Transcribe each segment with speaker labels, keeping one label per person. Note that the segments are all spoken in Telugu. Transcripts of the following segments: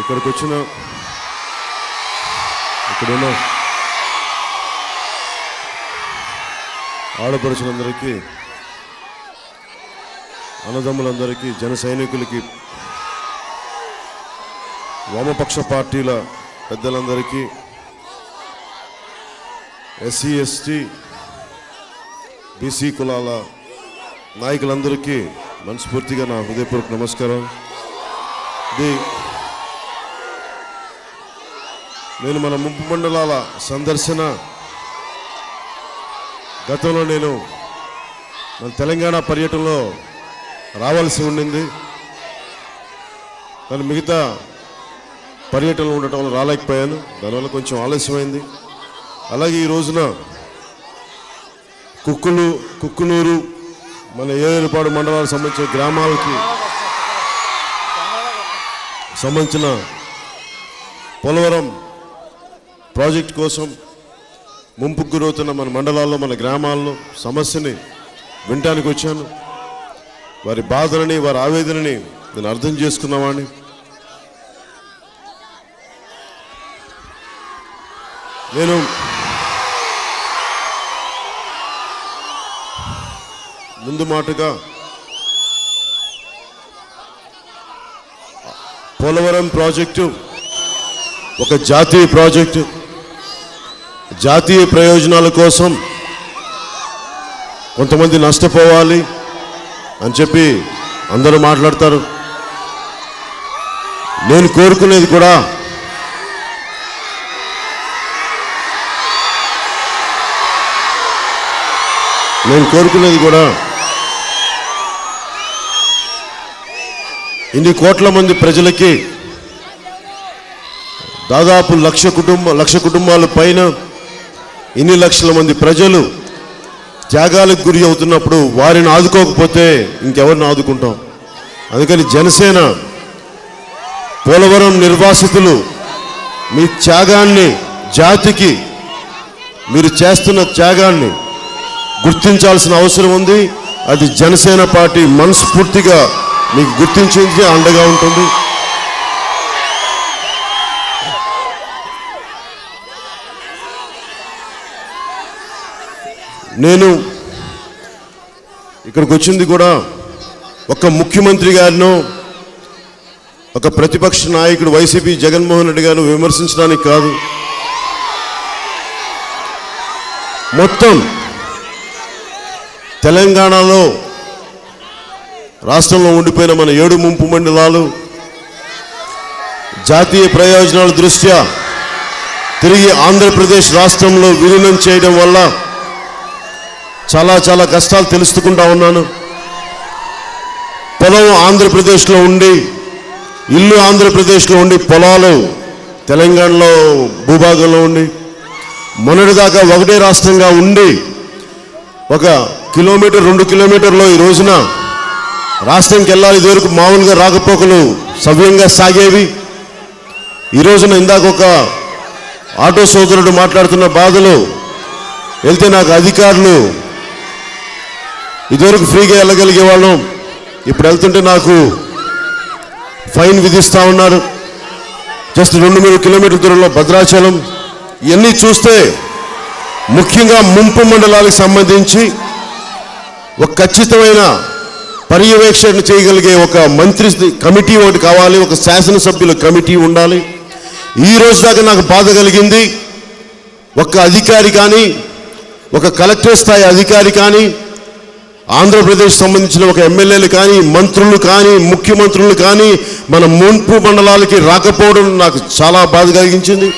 Speaker 1: ఇక్కడికి వచ్చిన ఇక్కడున్న ఆడపడుచులందరికీ, అన్నదమ్ములందరికీ, జన సైనికులకి, వామపక్ష పార్టీల పెద్దలందరికీ, ఎస్సీ ఎస్టీ బీసీ కులాల నాయకులందరికీ మనస్ఫూర్తిగా నా హృదయపూర్వక నమస్కారం. నేను మన ముంపు మండలాల సందర్శన గతంలో నేను మన తెలంగాణ పర్యటనలో రావాల్సి ఉండింది, కానీ మిగతా పర్యటనలు ఉండటం వల్ల రాలేకపోయాను. దానివల్ల కొంచెం ఆలస్యమైంది. అలాగే ఈ రోజున కుక్కునూరు మన ఏలేరుపాడు మండలాలకు సంబంధించిన గ్రామాలకి సంబంధించిన పోలవరం ప్రాజెక్ట్ కోసం ముంపుకు గురవుతున్న మన మండలాల్లో, మన గ్రామాల్లో సమస్యని వినటానికి వచ్చాను. వారి బాధలని, వారి ఆవేదనని నేను అర్థం చేసుకున్నవాడిని. నేను ముందు మాటగా పోలవరం ప్రాజెక్టు ఒక జాతీయ ప్రాజెక్టు, జాతీయ ప్రయోజనాల కోసం కొంతమంది నష్టపోవాలి అని చెప్పి అందరూ మాట్లాడతారు. నేను కోరుకునేది కూడా ఇన్ని కోట్ల మంది ప్రజలకి, దాదాపు లక్ష కుటుంబాల పైన ఇన్ని లక్షల మంది ప్రజలు త్యాగాలకు గురి అవుతున్నప్పుడు వారిని ఆదుకోకపోతే ఇంకెవరిని ఆదుకుంటాం? అందుకని జనసేన, పోలవరం నిర్వాసితులు మీ త్యాగాన్ని, జాతికి మీరు చేస్తున్న త్యాగాన్ని గుర్తించాల్సిన అవసరం ఉంది. అది జనసేన పార్టీ మనస్ఫూర్తిగా మీకు గుర్తించి అండగా ఉంటుంది. నేను ఇక్కడికి వచ్చింది కూడా ఒక ముఖ్యమంత్రి గారినో, ఒక ప్రతిపక్ష నాయకుడు వైసీపీ జగన్మోహన్ రెడ్డి గారిని విమర్శించడానికి కాదు. మొత్తం తెలంగాణలో, రాష్ట్రంలో ఉండిపోయిన మన 7 ముంపు మండలాలు జాతీయ ప్రయోజనాల దృష్ట్యా తిరిగి ఆంధ్రప్రదేశ్ రాష్ట్రంలో విలీనం చేయడం వల్ల చాలా కష్టాలు తెలుసుకుంటా ఉన్నాను. పొలం ఆంధ్రప్రదేశ్లో ఉండి, ఇల్లు ఆంధ్రప్రదేశ్లో ఉండి, పొలాలు తెలంగాణలో భూభాగంలో ఉండి, మొన్నటిదాకా ఒకటే రాష్ట్రంగా ఉండి 1 కిలోమీటర్ 2 కిలోమీటర్లో ఈ రోజున రాష్ట్రంకి వెళ్ళాలి. ఇదివరకు మామూలుగా రాకపోకలు సవ్యంగా సాగేవి. ఈ రోజున ఇందాక ఒక ఆటో సోదరుడు మాట్లాడుతున్న బాధలు వెళ్తే నాకు అధికారులు ఇదివరకు ఫ్రీగా వెళ్ళగలిగే వాళ్ళం, ఇప్పుడు వెళ్తుంటే నాకు ఫైన్ విధిస్తూ ఉన్నారు. జస్ట్ 2-3 కిలోమీటర్ల దూరంలో భద్రాచలం. ఇవన్నీ చూస్తే ముఖ్యంగా ముంపు మండలాలకు సంబంధించి ఒక ఖచ్చితమైన పర్యవేక్షణ చేయగలిగే ఒక మంత్రి కమిటీ ఒకటి కావాలి, ఒక శాసనసభ్యుల కమిటీ ఉండాలి. ఈ రోజు దాకా నాకు బాధ కలిగింది, ఒక అధికారి కానీ, ఒక కలెక్టర్ స్థాయి అధికారి కానీ, ఆంధ్రప్రదేశ్ సంబంధించిన ఒక ఎమ్మెల్యేలు కానీ, మంత్రులు కానీ, ముఖ్యమంత్రులు కానీ మన ముంపు మండలాలకి రాకపోవడం నాకు చాలా బాధ కలిగించింది.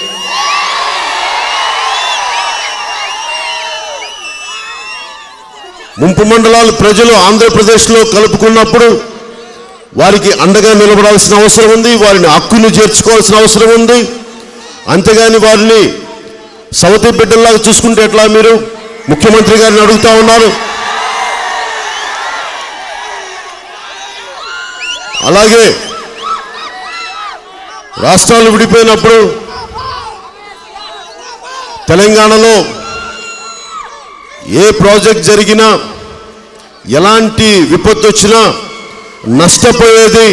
Speaker 1: ముంపు మండలాలు ప్రజలు ఆంధ్రప్రదేశ్లో కలుపుకున్నప్పుడు వారికి అండగా నిలబడాల్సిన అవసరం ఉంది, వారిని హక్కును చేర్చుకోవాల్సిన అవసరం ఉంది. అంతేగాని వారిని సవతి బిడ్డల్లాగా చూసుకుంటే ఎట్లా? మీరు ముఖ్యమంత్రి గారిని అడుగుతా ఉన్నారు. అలాగే రాష్ట్రాలు విడిపోయినప్పుడు తెలంగాణలో ఏ ప్రాజెక్ట్ జరిగినా, ఎలాంటి విపత్తు వచ్చినా నష్టపోయేది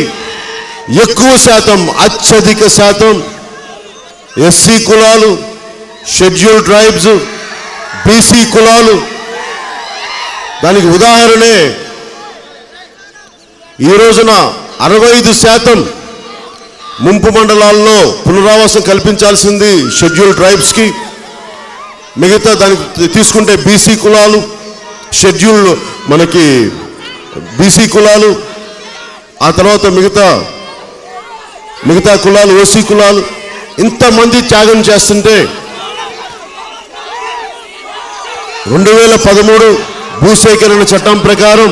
Speaker 1: ఎక్కువ శాతం, అత్యధిక శాతం ఎస్సీ కులాలు, షెడ్యూల్ ట్రైబ్స్, బీసీ కులాలు. దానికి ఉదాహరణే ఈ రోజున 65% ముంపు మండలాల్లో పునరావాసం కల్పించాల్సింది షెడ్యూల్ ట్రైబ్స్కి. మిగతా దానికి తీసుకుంటే బీసీ కులాలు, షెడ్యూల్ మనకి బీసీ కులాలు, ఆ తర్వాత మిగతా కులాలు ఓసీ కులాలు. ఇంతమంది త్యాగం చేస్తుంటే 2013 భూసేకరణ చట్టం ప్రకారం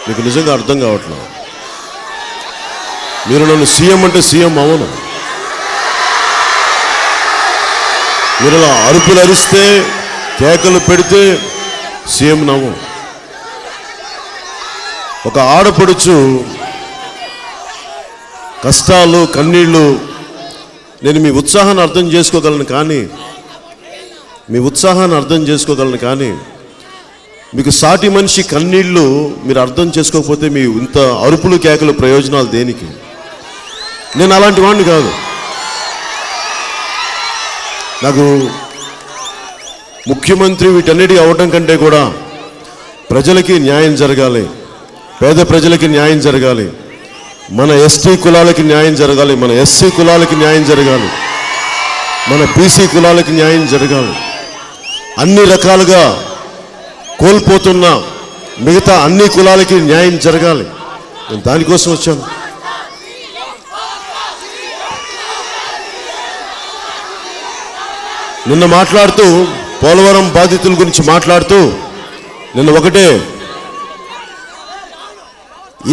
Speaker 1: మీకు నిజంగా అర్థం కావట్లేదు. మీరు నన్ను సీఎం అంటే సీఎం అవను. మీరు అరుపులు అరిస్తే, కేకలు పెడితే సీఎం నవ్వు. ఒక ఆడపడుచు కష్టాలు, కన్నీళ్ళు, నేను మీ ఉత్సాహాన్ని అర్థం చేసుకోగలను కానీ మీకు సాటి మనిషి కన్నీళ్ళు మీరు అర్థం చేసుకోకపోతే మీ ఇంత అరుపులు కేకలు ప్రయోజనాలు దేనికి? నేను అలాంటి వాడిని కాదు. నాకు ముఖ్యమంత్రి వీటన్నిటి అవ్వటం కంటే కూడా ప్రజలకి న్యాయం జరగాలి, పేద ప్రజలకి న్యాయం జరగాలి, మన ఎస్టీ కులాలకి న్యాయం జరగాలి, మన ఎస్సీ కులాలకి న్యాయం జరగాలి, మన బీసీ కులాలకి న్యాయం జరగాలి. అన్ని రకాలుగా కోల్పోతున్న మిగతా అన్ని కులాలకి న్యాయం జరగాలి. నేను దానికోసం వచ్చాను. నిన్న మాట్లాడుతూ పోలవరం బాధితుల గురించి మాట్లాడుతూ ఒకటే,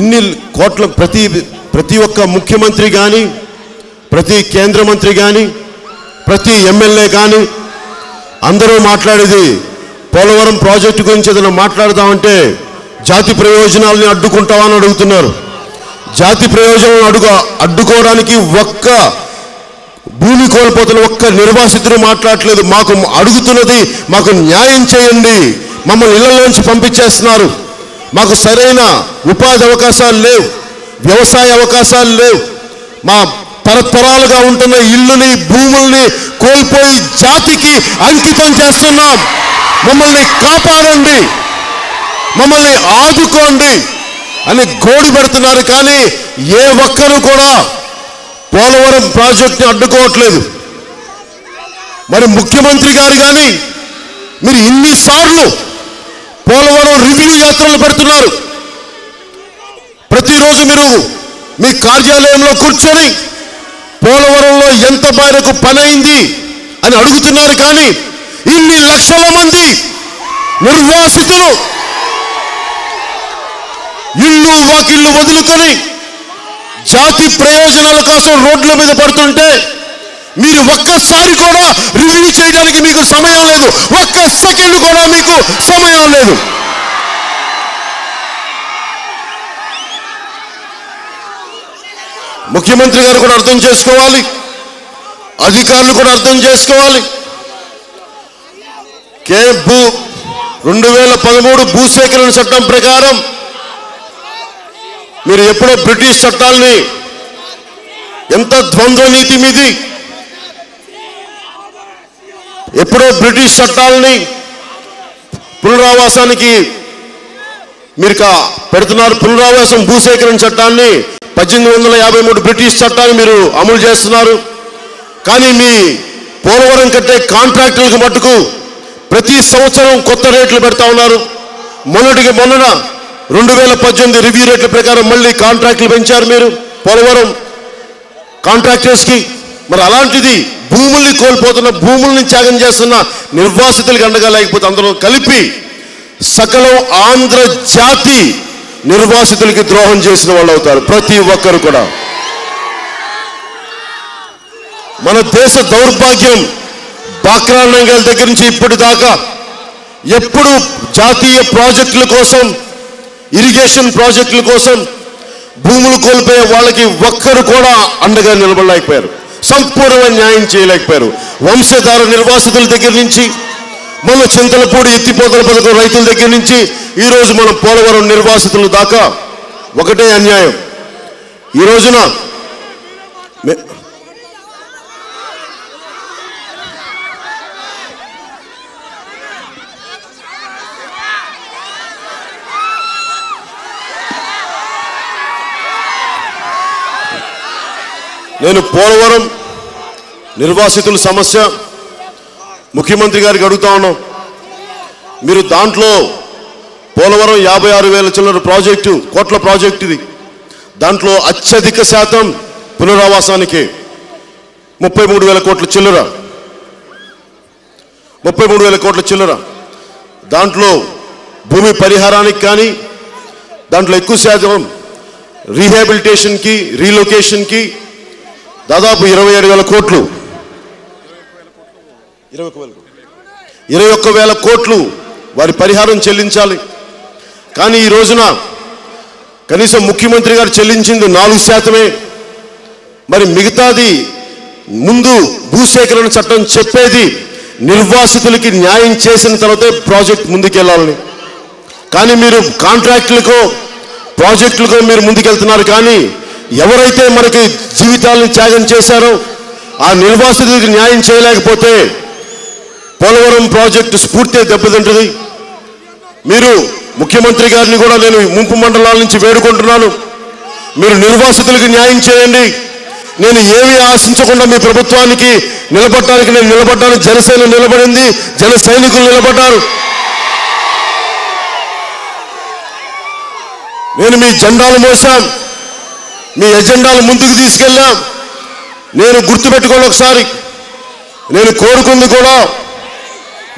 Speaker 1: ఇన్ని కోట్ల ప్రతి ఒక్క ముఖ్యమంత్రి కానీ, ప్రతి కేంద్ర మంత్రి కానీ, ప్రతి ఎమ్మెల్యే కానీ అందరూ మాట్లాడేది పోలవరం ప్రాజెక్టు గురించి ఏదైనా మాట్లాడదామంటే జాతి ప్రయోజనాలని అడ్డుకుంటామని అడుగుతున్నారు. జాతి ప్రయోజనాలను అడ్డుకోవడానికి ఒక్క భూమి కోల్పోతున్న ఒక్క నిర్వాసితులు మాట్లాడలేదు. మాకు అడుగుతున్నది, మాకు న్యాయం చేయండి, మమ్మల్ని ఇళ్లలోంచి పంపించేస్తున్నారు, మాకు సరైన ఉపాధి అవకాశాలు లేవు, వ్యవసాయ అవకాశాలు లేవు, మా తరతరాలుగా ఉంటున్న ఇల్లుని, భూముల్ని కోల్పోయి జాతికి అంకితం చేస్తున్నాం, మమ్మల్ని కాపాడండి, మమ్మల్ని ఆదుకోండి అని గోడి పెడుతున్నారు. కానీ ఏ ఒక్కరు కూడా పోలవరం ప్రాజెక్టుని అడ్డుకోవట్లేదు. మరి ముఖ్యమంత్రి గారు కానీ మీరు ఇన్నిసార్లు పోలవరం రివ్యూ యాత్రలు పెడుతున్నారు. ప్రతిరోజు మీరు మీ కార్యాలయంలో కూర్చొని పోలవరంలో ఎంత మేరకు పని అయింది అని అడుగుతున్నారు. కానీ ఇన్ని లక్షల మంది నిర్వాసితులు ఇల్లు వాకిళ్ళు వదులుకొని జాతి ప్రయోజనాల కోసం రోడ్ల మీద పడుతుంటే మీరు ఒక్కసారి కూడా రివ్యూ చేయడానికి మీకు సమయం లేదు, ఒక్క సెకండ్ కూడా మీకు సమయం లేదు. ముఖ్యమంత్రి గారు కూడా అర్థం చేసుకోవాలి, అధికారులు కూడా అర్థం చేసుకోవాలి. 2013 భూసేకరణ చట్టం ప్రకారం మీరు ఎప్పుడో బ్రిటిష్ చట్టాలని, ఎంత ద్వంద్వ నీతి మీది, ఎప్పుడో బ్రిటిష్ చట్టాలని పునరావాసానికి మీరు పెడుతున్నారు. పునరావాసం భూసేకరణ చట్టాన్ని 1853 బ్రిటిష్ చట్టాన్ని మీరు అమలు చేస్తున్నారు. కానీ మీ పోలవరం కట్టే కాంట్రాక్టులకు మట్టుకు ప్రతి సంవత్సరం కొత్త రేట్లు పెడతా ఉన్నారు. మొన్నటికి మొన్న 2018 రివ్యూ రేట్ల ప్రకారం మళ్ళీ కాంట్రాక్టులు పెంచారు మీరు పోలవరం కాంట్రాక్టర్స్కి. మరి అలాంటిది భూముల్ని కోల్పోతున్న, భూముల్ని త్యాగం చేస్తున్న నిర్వాసితులకి అండగా లేకపోతే అందరూ కలిపి సకలం ఆంధ్ర జాతి నిర్వాసితులకి ద్రోహం చేసిన వాళ్ళు అవుతారు ప్రతి ఒక్కరు కూడా. మన దేశ దౌర్భాగ్యం, బాక్రా నంగల్ దగ్గర నుంచి ఇప్పటిదాకా ఎప్పుడు జాతీయ ప్రాజెక్టుల కోసం, ఇరిగేషన్ ప్రాజెక్టుల కోసం భూములు కోల్పోయే వాళ్ళకి ఒక్కరు కూడా అండగా నిలబడలేకపోయారు, సంపూర్ణమైన న్యాయం చేయలేకపోయారు. వంశధార నిర్వాసితుల దగ్గర నుంచి, మన చింతలపూడి ఎత్తిపోతల పథకం రైతుల దగ్గర నుంచి ఈరోజు మన పోలవరం నిర్వాసితుల దాకా ఒకటే అన్యాయం. ఈ రోజున నేను పోలవరం నిర్వాసితుల సమస్య ముఖ్యమంత్రి గారికి అడుగుతా ఉన్నాం. మీరు దాంట్లో పోలవరం 56,000 చిల్లర ప్రాజెక్టు, కోట్ల ప్రాజెక్టు ఇది. దాంట్లో అత్యధిక శాతం పునరావాసానికి 33,000 కోట్ల చిల్లర, 33,000 కోట్ల చిల్లర. దాంట్లో భూమి పరిహారానికి కానీ, దాంట్లో ఎక్కువ శాతం రీహాబిలిటేషన్కి, రీలొకేషన్కి దాదాపు 27,000 కోట్లు, 21,000 కోట్లు వారి పరిహారం చెల్లించాలి. కానీ ఈ రోజున కనీసం ముఖ్యమంత్రి గారు చెల్లించింది 4%. మరి మిగతాది ముందు భూసేకరణ చట్టం చెప్పేది నిర్వాసితులకి న్యాయం చేసిన తర్వాతే ప్రాజెక్ట్ ముందుకెళ్ళాలని. కానీ మీరు కాంట్రాక్టులకో ప్రాజెక్టులకో మీరు ముందుకెళ్తున్నారు. కానీ ఎవరైతే మనకి జీవితాలను త్యాగం చేశారో ఆ నిర్వాసితులకు న్యాయం చేయలేకపోతే పోలవరం ప్రాజెక్టు స్ఫూర్తి దెబ్బతింటుంది. మీరు ముఖ్యమంత్రి గారిని కూడా నేను ముంపు మండలాల నుంచి వేడుకుంటున్నాను, మీరు నిర్వాసితులకు న్యాయం చేయండి. నేను ఏమీ ఆశించకుండా మీ ప్రభుత్వానికి నిలబడటానికి నేను నిలబడ్డాను. జనసేన నిలబడింది, జన సైనికులు నిలబడ్డారు. నేను మీ జెండాలు మోసాం, మీ ఎజెండాలు ముందుకు తీసుకెళ్ళాం. నేను గుర్తుపెట్టుకోండి ఒకసారి, నేను కోరుకుంది కూడా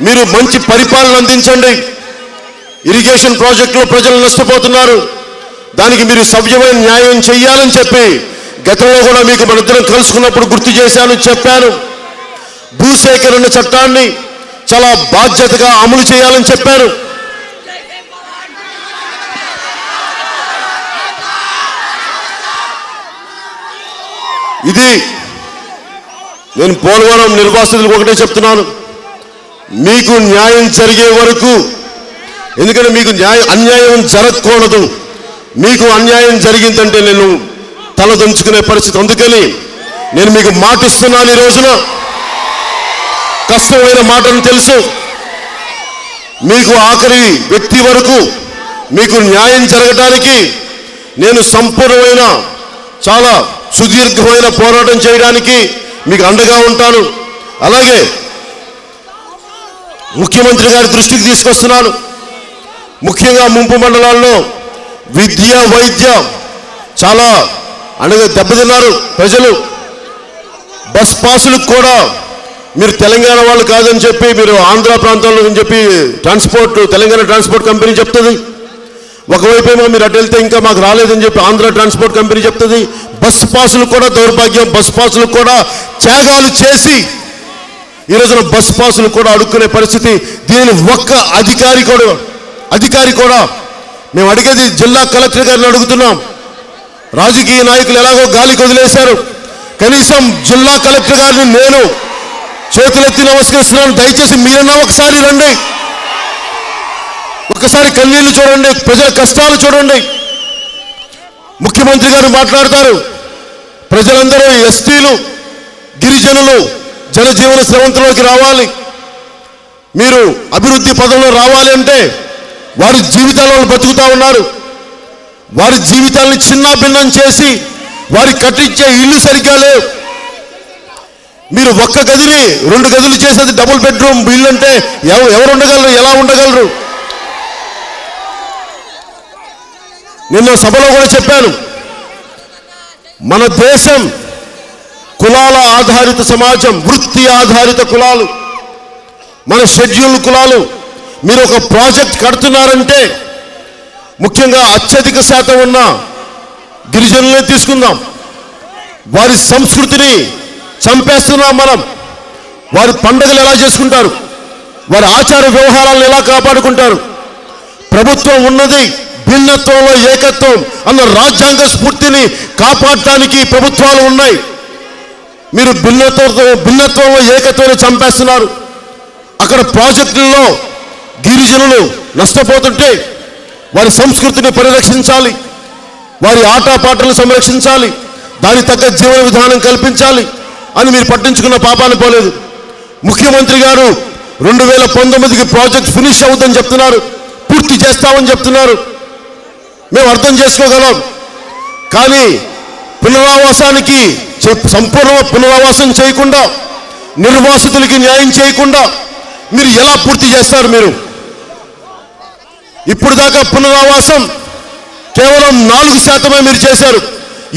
Speaker 1: మీరు మంచి పరిపాలన అందించండి. ఇరిగేషన్ ప్రాజెక్టులో ప్రజలు నష్టపోతున్నారు, దానికి మీరు సవ్యమైన న్యాయం చేయాలని చెప్పి గతంలో కూడా మీకు మనిద్దరం కలుసుకున్నప్పుడు గుర్తు చేశాను, చెప్పాను. భూసేకరణ చట్టాన్ని చాలా బాధ్యతగా అమలు చేయాలని చెప్పాను. ఇది నేను పోలవరం నిర్వాసితులకు ఒకటే చెప్తున్నాను, మీకు న్యాయం జరిగే వరకు, ఎందుకంటే మీకు అన్యాయం జరగకూడదు. మీకు అన్యాయం జరిగిందంటే నేను తలదంచుకునే పరిస్థితి. అందుకని నేను మీకు మాటిస్తున్నాను, ఈ రోజున కష్టమైన మాటను తెలుసు, మీకు ఆఖరి వ్యక్తి వరకు మీకు న్యాయం జరగడానికి నేను సంపూర్ణమైన చాలా సుదీర్ఘమైన పోరాటం చేయడానికి మీకు అండగా ఉంటాను. అలాగే ముఖ్యమంత్రి గారి దృష్టికి తీసుకొస్తున్నాను. ముఖ్యంగా ముంపు మండలాల్లో విద్య, వైద్య చాలా అనగా దెబ్బతిన్నారు ప్రజలు. బస్ పాసులకు కూడా మీరు తెలంగాణ వాళ్ళు కాదని చెప్పి మీరు ఆంధ్ర ప్రాంతంలో అని చెప్పి తెలంగాణ ట్రాన్స్పోర్ట్ కంపెనీ చెప్తుంది. ఒకవైపు ఏమో మీరు అటు వెళ్తే ఇంకా మాకు రాలేదని చెప్పి ఆంధ్ర ట్రాన్స్పోర్ట్ కంపెనీ చెప్తుంది. బస్ పాసులు కూడా దౌర్భాగ్యం, బస్ పాసులు కూడా త్యాగాలు చేసి ఈ రోజున బస్ పాసులు కూడా అడుక్కునే పరిస్థితి. దీనిని ఒక్క అధికారి కూడా మేము అడిగేది జిల్లా కలెక్టర్ గారిని అడుగుతున్నాం. రాజకీయ నాయకులు ఎలాగో గాలికి వదిలేశారు. కనీసం జిల్లా కలెక్టర్ గారిని నేను చేతులెత్తి నమస్కరిస్తున్నాను, దయచేసి మీరన్నా ఒకసారి రండి, ఒకసారి కన్నీళ్లు చూడండి, ప్రజల కష్టాలు చూడండి. ముఖ్యమంత్రి గారు మాట్లాడతారు, ప్రజలందరూ ఎస్టీలు, గిరిజనులు జనజీవన స్రవంతిలోకి రావాలి, మీరు అభివృద్ధి పదంలో రావాలి అంటే వారి జీవితాలను బతుకుతా ఉన్నారు. వారి జీవితాలను చిన్నాభిన్నం చేసి వారి కట్టించే ఇల్లు సరిగ్గా లేవు. మీరు ఒక్క గదిని 2 గదులు చేసేది డబుల్ బెడ్రూమ్ ఇల్లు అంటే ఎవరు ఉండగలరు, ఎలా ఉండగలరు? నిన్న సభలో కూడా చెప్పాను, మన దేశం కులాల ఆధారిత సమాజం, వృత్తి ఆధారిత కులాలు, మన షెడ్యూల్ కులాలు. మీరు ఒక ప్రాజెక్ట్ కడుతున్నారంటే ముఖ్యంగా అత్యధిక శాతం ఉన్న గిరిజనులే తీసుకుందాం. వారి సంస్కృతిని చంపేస్తున్నాం మనం. వారి పండుగలు ఎలా చేసుకుంటారు, వారి ఆచార వ్యవహారాలను ఎలా కాపాడుకుంటారు? ప్రభుత్వం ఉన్నది భిన్నత్వంలో ఏకత్వం అన్న రాజ్యాంగ స్ఫూర్తిని కాపాడటానికి ప్రభుత్వాలు ఉన్నాయి. మీరు భిన్నత్వంలో ఏకత్వాన్ని చంపేస్తున్నారు. అక్కడ ప్రాజెక్టుల్లో గిరిజనులు నష్టపోతుంటే వారి సంస్కృతిని పరిరక్షించాలి, వారి ఆటపాటలు సంరక్షించాలి, దానికి తగ్గ జీవన విధానం కల్పించాలి అని మీరు పట్టించుకున్న పాపాన్ని పోలేదు. ముఖ్యమంత్రి గారు 2019కి ప్రాజెక్ట్ ఫినిష్ అవుతుందని చెప్తున్నారు, పూర్తి చేస్తామని చెప్తున్నారు. మేము అర్థం చేసుకోగలం. కానీ పునరావాసానికి సంపూర్ణ పునరావాసం చేయకుండా, నిర్వాసితులకి న్యాయం చేయకుండా మీరు ఎలా పూర్తి చేస్తారు? మీరు ఇప్పుడు దాకా పునరావాసం కేవలం 4% మీరు చేశారు.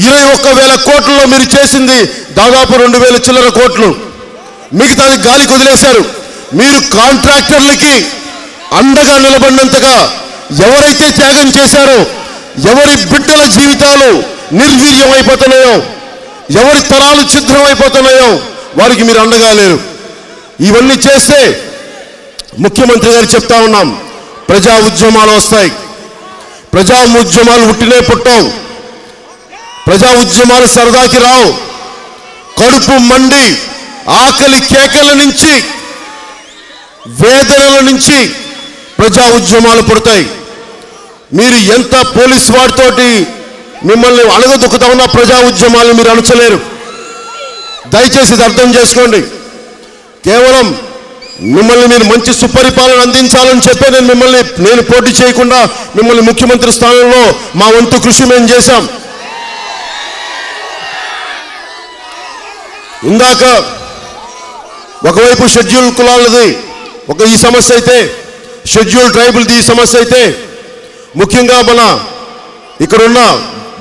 Speaker 1: 21,000 కోట్లలో మీరు చేసింది దాదాపు 2,000 చిల్లర కోట్లు. మిగతాది గాలికి వదిలేశారు. మీరు కాంట్రాక్టర్లకి అండగా నిలబడినంతగా ఎవరైతే త్యాగం చేశారో, ఎవరి బిడ్డల జీవితాలు నిర్వీర్యం అయిపోతున్నాయో, ఎవరి తరాలు ఛిద్రం అయిపోతున్నాయో వారికి మీరు అండగా లేరు. ఇవన్నీ చేస్తే ముఖ్యమంత్రి గారు చెప్తా ఉన్నాం, ప్రజా ఉద్యమాలు వస్తాయి. ప్రజా ఉద్యమాలు ఉట్టినే పుట్టవు. ప్రజా ఉద్యమాలు సరదాకి రావు. కడుపు మండి ఆకలి కేకల నుంచి, వేదనల నుంచి ప్రజా ఉద్యమాలు పుడతాయి. మీరు ఎంత పోలీస్ వారితోటి మిమ్మల్ని అణగదొక్కుతా ఉన్న ప్రజా ఉద్యమాలు మీరు అణచలేరు. దయచేసి ఇది అర్థం చేసుకోండి. కేవలం మిమ్మల్ని మీరు మంచి సుపరిపాలన అందించాలని చెప్పే నేను పోటీ చేయకుండా మిమ్మల్ని ముఖ్యమంత్రి స్థానంలో మా వంతు కృషి మేము చేశాం. ఇందాక ఒకవైపు షెడ్యూల్ కులాలది ఈ సమస్య అయితే, షెడ్యూల్ ట్రైబుల్ది ఈ సమస్య అయితే, ముఖ్యంగా మన ఇక్కడున్న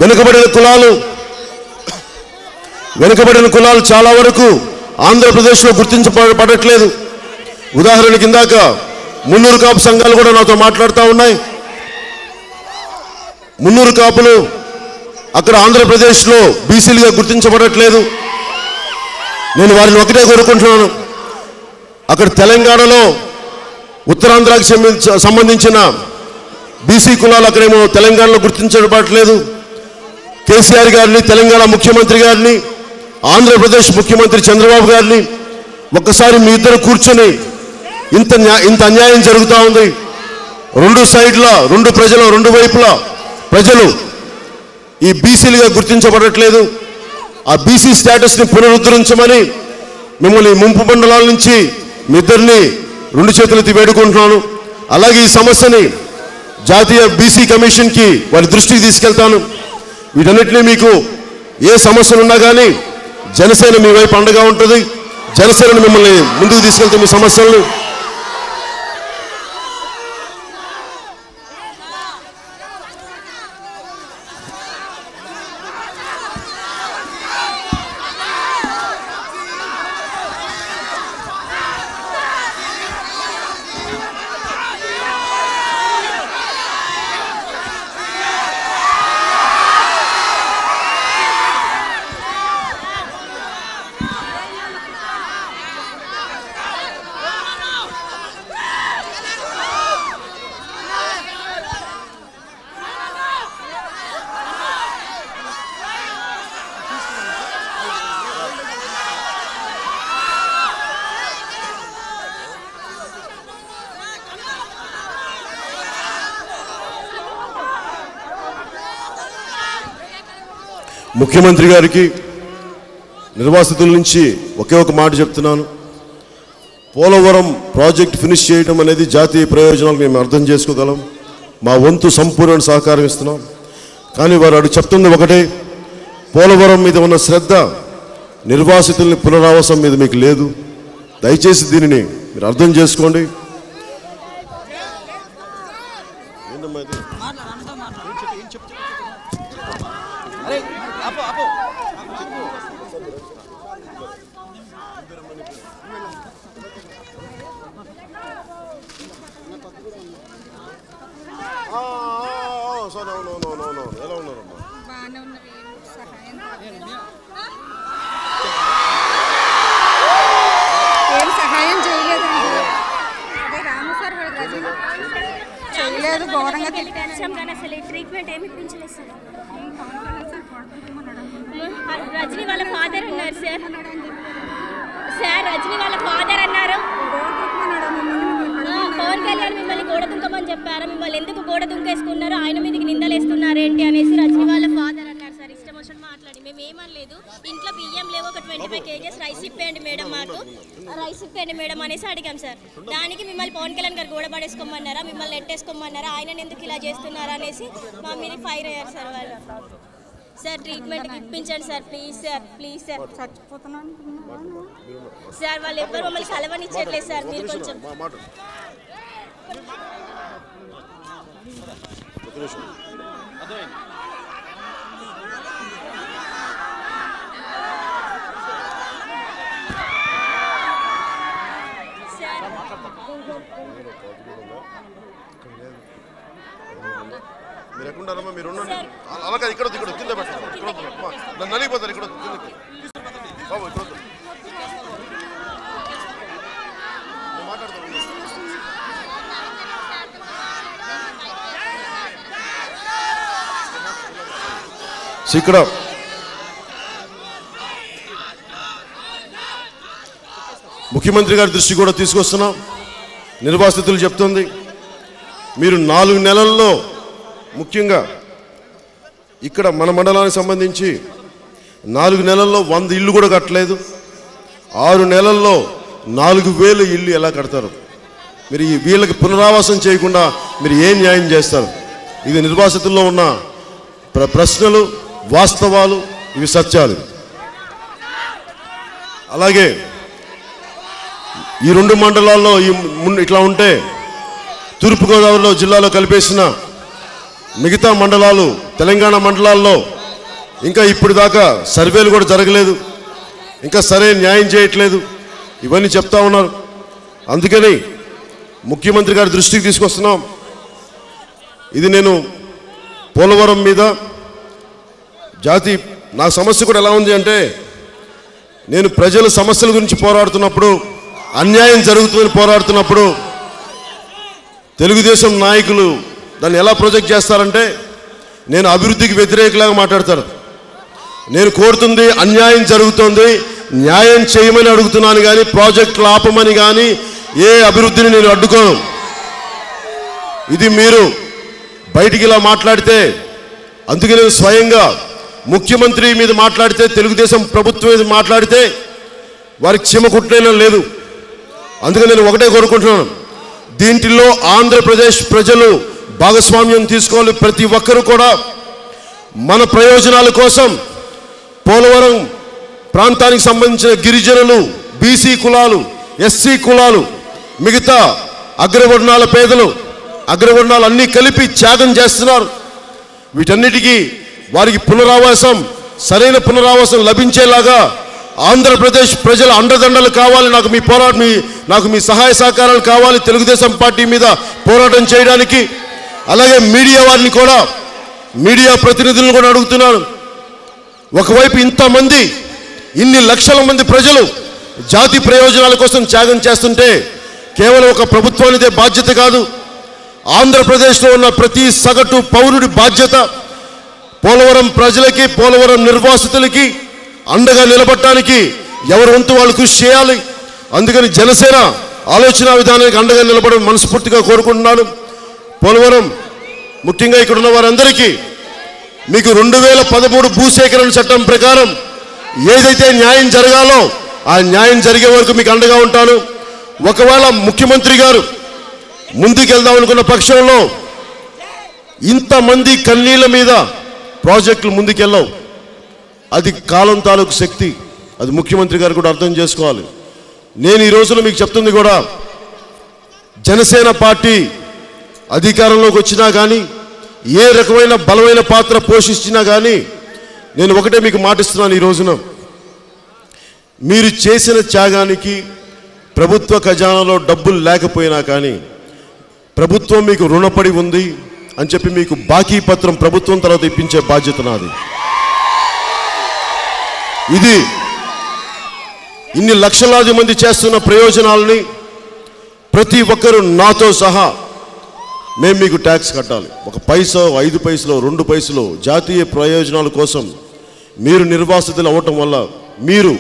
Speaker 1: వెనుకబడిన కులాలు చాలా వరకు ఆంధ్రప్రదేశ్లో గుర్తించబడట్లేదు. ఉదాహరణకి ఇందాక మున్నూరు కాపు సంఘాలు కూడా నాతో మాట్లాడుతూ ఉన్నాయి. మున్నూరు కాపులు అక్కడ ఆంధ్రప్రదేశ్లో బీసీలుగా గుర్తించబడట్లేదు. నేను వారిని ఒకటే కోరుకుంటున్నాను, అక్కడ తెలంగాణలో ఉత్తరాంధ్రకి సంబంధించిన బీసీ కులాలు అక్కడేమో తెలంగాణలో గుర్తించబడట్లేదు. కేసీఆర్ గారిని, తెలంగాణ ముఖ్యమంత్రి గారిని, ఆంధ్రప్రదేశ్ ముఖ్యమంత్రి చంద్రబాబు గారిని ఒక్కసారి మీ ఇద్దరు కూర్చొని ఇంత అన్యాయం జరుగుతూ ఉంది, రెండు సైడ్ల రెండు వైపులా ప్రజలు ఈ బీసీలుగా గుర్తించబడట్లేదు, ఆ బీసీ స్టేటస్ని పునరుద్ధరించమని మిమ్మల్ని ముంపు మండలాల నుంచి మీ ఇద్దరిని 2 చేతులెత్తి వేడుకుంటున్నాను. అలాగే ఈ సమస్యని జాతీయ బీసీ కమిషన్కి వారి దృష్టికి తీసుకెళ్తాను. వీటన్నిటినీ మీకు ఏ సమస్యలు ఉన్నా కానీ జనసేన మీ వైపు అండగా ఉంటుంది. జనసేనను మిమ్మల్ని ముందుకు తీసుకెళ్తే మీ సమస్యలను ముఖ్యమంత్రి గారికి నిర్వాసితుల నుంచి ఒకే ఒక మాట చెప్తున్నాను, పోలవరం ప్రాజెక్ట్ ఫినిష్ చేయడం అనేది జాతీయ ప్రయోజనాలు మేము అర్థం చేసుకోగలం, మా వంతు సంపూర్ణ సహకారం ఇస్తున్నాం. కానీ వారు చెప్తుంది ఒకటే, పోలవరం మీద ఉన్న శ్రద్ధ నిర్వాసితుల్ని పునరావాసం మీద మీకు లేదు. దయచేసి దీనిని మీరు అర్థం చేసుకోండి. ఎలా ఉన్నారమ్మా?
Speaker 2: ఏం సహాయం చేయలేదండి. అదే రాము సార్ చేయలేదు, ఘోరంగా ట్రీట్మెంట్ ఏమి ఇప్పించలేదు సార్. రజనీ వాళ్ళ ఫాదర్ ఉన్నారు సార్. రజనీ వాళ్ళ ఫాదర్ అన్నారు పవన్ కళ్యాణ్ మిమ్మల్ని గోడ దుంకమని చెప్పారు. మిమ్మల్ని ఎందుకు గోడ దుంకేసుకున్నారు, ఆయన మీదకి నిందలు వేస్తున్నారు ఏంటి అనేసి రజనీ వాళ్ళ ఫాదర్ అన్నారు సార్. ఇష్టం వచ్చినట్టు మాట్లాడి మేము ఏమనలేదు. ఇంట్లో బియ్యం లేవు, ఒక 25 kgs రైస్ ఇప్పేయండి మేడం, మాకు రైస్ ఇప్పేయండి మేడం అనేసి అడిగాం సార్. దానికి మిమ్మల్ని పవన్ కళ్యాణ్ గారు గోడ పడేసుకోమన్నారా, మిమ్మల్ని నెట్టేసుకోమన్నారా, ఆయన ఎందుకు ఇలా చేస్తున్నారు అనేసి మా మీద ఫైర్ అయ్యారు సార్ వాళ్ళు. సార్ ట్రీట్మెంట్కి ఇప్పించండి sir, please sir, please sir. చచ్చిపోతున్నాను సార్. వాళ్ళు ఎవ్వరు మమ్మల్ని కలవనిచ్చట్లేదు సార్. మీరు కొంచెం
Speaker 1: మీరు ఎక్కడున్నారమ్మా? మీరు ఉండండి. అలా కాదు, ఇక్కడ కింద పెట్టండి. నన్ను నలిగిపోతారు. ఇక్కడ బాబు ఇక్కడ మాట్లాడతాను. ఇక్కడ ముఖ్యమంత్రి గారి దృష్టి కూడా తీసుకొస్తున్నాం. నిర్వాసితులు చెప్తుంది, మీరు 4 నెలల్లో ముఖ్యంగా ఇక్కడ మన మండలానికి సంబంధించి 4 నెలల్లో 100 ఇళ్ళు కూడా కట్టలేదు. 6 నెలల్లో 4000 ఇళ్ళు ఎలా కడతారు? మీరు వీళ్ళకి పునరావాసం చేయకుండా మీరు ఏం న్యాయం చేస్తారు? ఇది నిర్వాసితుల్లో ఉన్న ప్రశ్నలు, వాస్తవాలు, ఇవి సత్యాలు. అలాగే ఈ 2 మండలాల్లో ఇట్లా ఉంటే తూర్పుగోదావరిలో జిల్లాలో కలిపేసిన మిగతా మండలాలు, తెలంగాణ మండలాల్లో ఇంకా ఇప్పుడు దాకా సర్వేలు కూడా జరగలేదు, ఇంకా సరైన న్యాయం చేయట్లేదు, ఇవన్నీ చెప్తా ఉన్నారు. అందుకని ముఖ్యమంత్రి గారి దృష్టికి తీసుకొస్తున్నాం. ఇది నేను పోలవరం మీద నా సమస్య కూడా ఎలా ఉంది అంటే, నేను ప్రజల సమస్యల గురించి పోరాడుతున్నప్పుడు, అన్యాయం జరుగుతుందని పోరాడుతున్నప్పుడు తెలుగుదేశం నాయకులు దాన్ని ఎలా ప్రొజెక్ట్ చేస్తారంటే, నేను అభివృద్ధికి వ్యతిరేకలాగా మాట్లాడతారు. నేను కోరుతుంది అన్యాయం జరుగుతుంది, న్యాయం చేయమని అడుగుతున్నాను కానీ ప్రాజెక్టులు ఆపమని కానీ ఏ అభివృద్ధిని నేను అడ్డుకోను. ఇది మీరు బయటికి ఇలా మాట్లాడితే, అందుకే నేను స్వయంగా ముఖ్యమంత్రి మీద మాట్లాడితే, తెలుగుదేశం ప్రభుత్వం మీద మాట్లాడితే వారికి క్షమ కుట్లేనా లేదు. అందుకని నేను ఒకటే కోరుకుంటున్నాను, దీంట్లో ఆంధ్రప్రదేశ్ ప్రజలు భాగస్వామ్యం తీసుకోవాలి. ప్రతి ఒక్కరూ కూడా మన ప్రయోజనాల కోసం పోలవరం ప్రాంతానికి సంబంధించిన గిరిజనులు, బీసీ కులాలు, ఎస్సీ కులాలు, మిగతా అగ్రవర్ణాల పేదలు, అగ్రవర్ణాలు అన్నీ కలిపి త్యాగం చేస్తున్నారు. వీటన్నిటికీ వారికి సరైన పునరావాసం లభించేలాగా ఆంధ్రప్రదేశ్ ప్రజల అండదండలు కావాలి. నాకు మీ సహాయ సహకారాలు కావాలి తెలుగుదేశం పార్టీ మీద పోరాటం చేయడానికి. అలాగే మీడియా వారిని కూడా, మీడియా ప్రతినిధులను కూడా అడుగుతున్నాను. ఒకవైపు ఇంతమంది, ఇన్ని లక్షల మంది ప్రజలు జాతి ప్రయోజనాల కోసం త్యాగం చేస్తుంటే, కేవలం ఒక ప్రభుత్వానిదే బాధ్యత కాదు, ఆంధ్రప్రదేశ్లో ఉన్న ప్రతి సగటు పౌరుడి బాధ్యత. పోలవరం ప్రజలకి, పోలవరం నిర్వాసితులకి అండగా నిలబడటానికి ఎవరి వంతు వాళ్ళు కృషి చేయాలి. అందుకని జనసేన ఆలోచన విధానానికి అండగా నిలబడడం మనస్ఫూర్తిగా కోరుకుంటున్నాను. పోలవరం ముఖ్యంగా ఇక్కడ ఉన్న వారందరికీ మీకు 2013 భూసేకరణ చట్టం ప్రకారం ఏదైతే న్యాయం జరగాలో ఆ న్యాయం జరిగే వరకు మీకు అండగా ఉంటాను. ఒకవేళ ముఖ్యమంత్రి గారు ముందుకెళ్దాం అనుకున్న పక్షంలో ఇంతమంది కన్నీళ్ళ మీద ప్రాజెక్టులు ముందుకెళ్ళవు. అది కాలం తాలూకు శక్తి. అది ముఖ్యమంత్రి గారు కూడా అర్థం చేసుకోవాలి. నేను ఈ రోజున మీకు చెప్తుంది కూడా, జనసేన పార్టీ అధికారంలోకి వచ్చినా కానీ, ఏ రకమైన బలమైన పాత్ర పోషించినా కానీ, నేను ఒకటే మీకు మాటిస్తున్నాను. ఈ రోజున మీరు చేసిన త్యాగానికి ప్రభుత్వ ఖజానాలో డబ్బులు లేకపోయినా కానీ ప్రభుత్వం మీకు రుణపడి ఉంది అని చెప్పి మీకు బాకీ పత్రం ప్రభుత్వం తర్వాత ఇప్పించే బాధ్యత నాది. ఇది ఇన్ని లక్షలాది మంది చేస్తున్న ప్రయోజనాలని ప్రతి ఒక్కరూ నాతో సహా మేము మీకు ట్యాక్స్ కట్టాలి. 1 పైసా 5 పైసలు 2 పైసలు జాతీయ ప్రయోజనాల కోసం మీరు నిర్వాసితులు అవ్వటం వల్ల, మీరు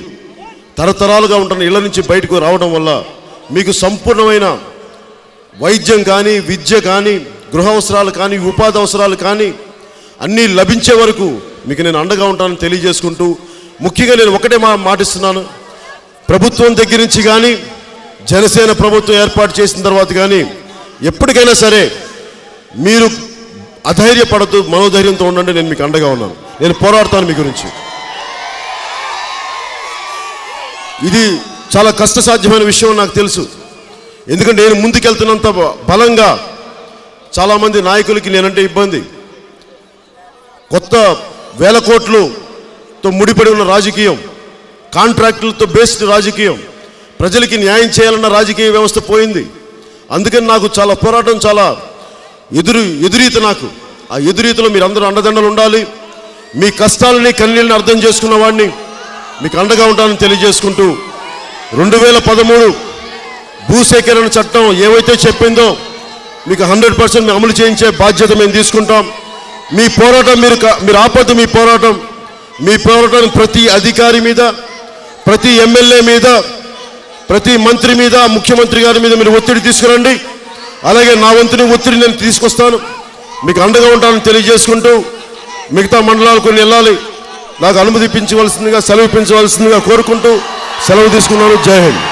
Speaker 1: తరతరాలుగా ఉంటున్న ఇళ్ల నుంచి బయటకు రావడం వల్ల మీకు సంపూర్ణమైన వైద్యం కానీ, విద్య కానీ, గృహ అవసరాలు కానీ, ఉపాధి అవసరాలు కానీ అన్నీ లభించే వరకు మీకు నేను అండగా ఉంటానని తెలియజేసుకుంటూ, ముఖ్యంగా నేను ఒకటే మాటిస్తున్నాను. ప్రభుత్వం దగ్గర నుంచి కానీ, జనసేన ప్రభుత్వం ఏర్పాటు చేసిన తర్వాత కానీ ఎప్పటికైనా సరే మీరు అధైర్యపడద్దు, మనోధైర్యంతో ఉండండి. నేను మీకు అండగా ఉన్నాను. నేను పోరాడతాను మీ గురించి. ఇది చాలా కష్టసాధ్యమైన విషయం నాకు తెలుసు. ఎందుకంటే నేను ముందుకెళ్తున్నంత బలంగా చాలామంది నాయకులకి నేనంటే ఇబ్బంది. కొత్త 1000 కోట్లతో ముడిపడి ఉన్న రాజకీయం, కాంట్రాక్టులతో బేస్డ్ రాజకీయం, ప్రజలకి న్యాయం చేయాలన్న రాజకీయ వ్యవస్థ పోయింది. అందుకని నాకు చాలా పోరాటం, చాలా ఎదురీత. నాకు ఆ ఎదురీతలో మీరు అందరూ అండదండలు ఉండాలి. మీ కష్టాలని, కన్నీళ్ళని అర్థం చేసుకున్న వాడిని మీకు అండగా ఉంటానని తెలియజేసుకుంటూ, 2013 భూసేకరణ చట్టం ఏవైతే చెప్పిందో మీకు 100% మేము అమలు చేయించే బాధ్యత మేము తీసుకుంటాం. మీ పోరాటం మీరు ఆపద్దు. మీ పోరాటం ప్రతి అధికారి మీద, ప్రతి ఎమ్మెల్యే మీద, ప్రతి మంత్రి మీద, ముఖ్యమంత్రి గారి మీద మీరు ఒత్తిడి తీసుకురండి. అలాగే నా వంతుని ఒత్తిడి నేను తీసుకొస్తాను. మీకు అండగా ఉంటానని తెలియజేసుకుంటూ, మిగతా మండలాలు కొన్ని వెళ్ళాలి. నాకు అనుమతి ఇప్పించవలసిందిగా, సెలవు ఇప్పించవలసిందిగా కోరుకుంటూ సెలవు తీసుకున్నాను. జై హింద్.